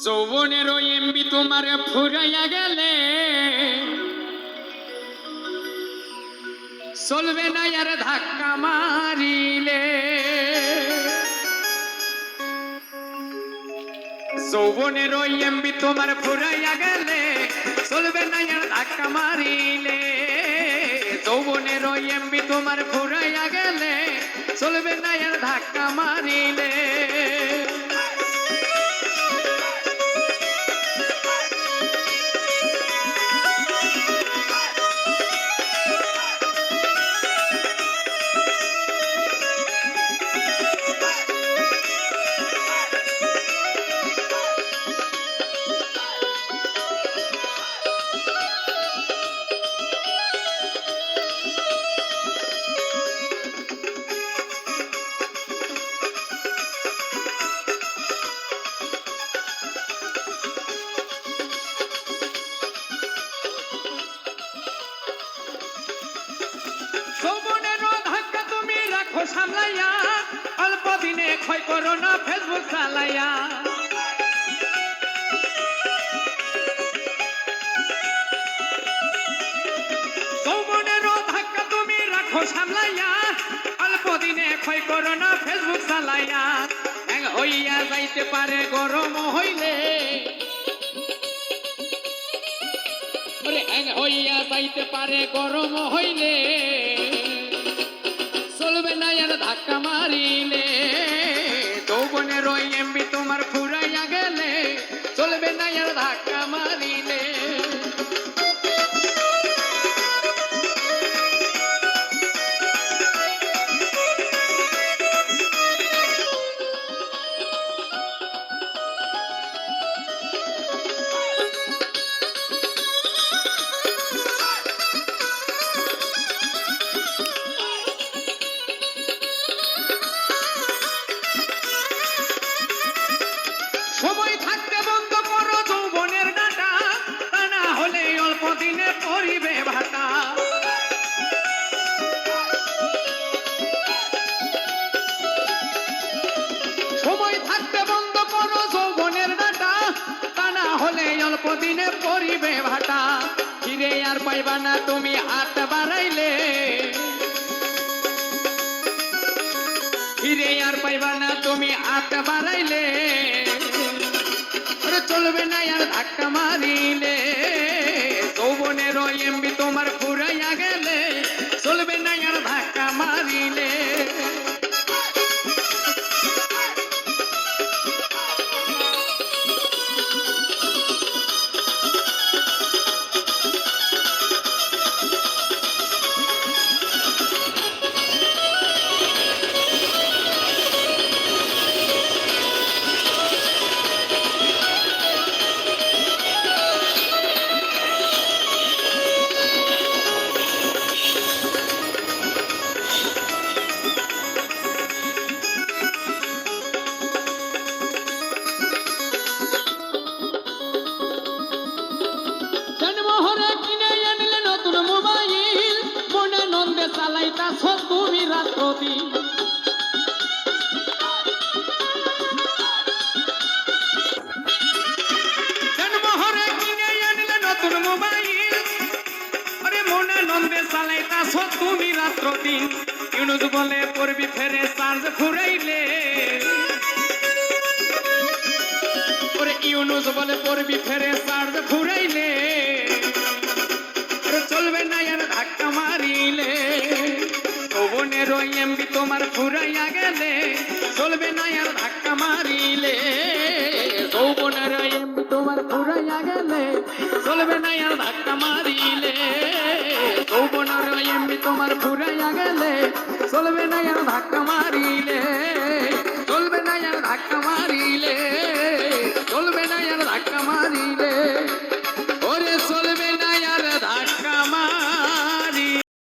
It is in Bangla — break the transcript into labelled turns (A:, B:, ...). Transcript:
A: যৌবনের এমবি তোমার ফুরাইয়া গেলে চলবে না আর ধাক্কা মারিলে। যৌবনের এমবি তোমার ফুরাইয়া গেলে চলবে না আর ধাক্কা মারিলে। যৌবনের এমবি তোমার ফুরাইয়া গেলে চলবে না আর ধাক্কা মারিলে। সামলাইয়া অল্প দিনে ক্ষয় করো না ফেসবুক চালাইয়া। যৌবনেরও ধাক্কা তুমি রাখো সামলাইয়া অল্প দিনে ক্ষয় করো না ফেসবুক চালাইয়া। এক হইয়া যাইতে পারে গরম হইলে, এক হইয়া যাইতে পারে গরম হইলে চলবে না আর ধাক্কা মারিলে। যৌবনের এমবি তোমার ফুরাইয়া গেলে চলবে না আর ধাক্কা মারিলে। সময় থাকতে বন্ধ করো যৌবনের ডাটা, তা না হলে অল্প দিনে পরিবে ভাটা। সময় থাকতে বন্ধ করো যৌবনের ডাটা, তা না হলে অল্প দিনে পরিবে ভাটা। ফিরে আর পাইবা না তুমি হাত বাড়াইলে, ফিরে আর পাইবা না তুমি হাত বাড়াইলে। চলবে না আর ধাক্কা মারিলে। যৌবনের এমবি তোমার ফুরাইয়া গেলে চলবে না আর ধাক্কা মারিলে। চালাইতাছ তুমি রাত্র দিন, জন্মহরে কিনে আনলে নতুন মোবাইল। আরে মনে নন্দে চালাইতাছ তুমি রাত্র দিন। ইউনুস বলে পড়বি ফেরে চার্জ ফুরাইলে, ওরে ইউনুস বলে পড়বি ফেরে চার্জ ফুরাইলে। চলবে না আর ধাক্কা মারিলে। যৌবনের এমবি তোমার ফুরাইয়া গেলে চলবে না আর ধাক্কা মারিলে। যৌবনের এমবি তোমার ফুরাইয়া গেলে চলবে না আর ধাক্কা মারিলে। যৌবনের এমবি তোমার ফুরাইয়া গেলে চলবে না আর ধাক্কা মারিলে।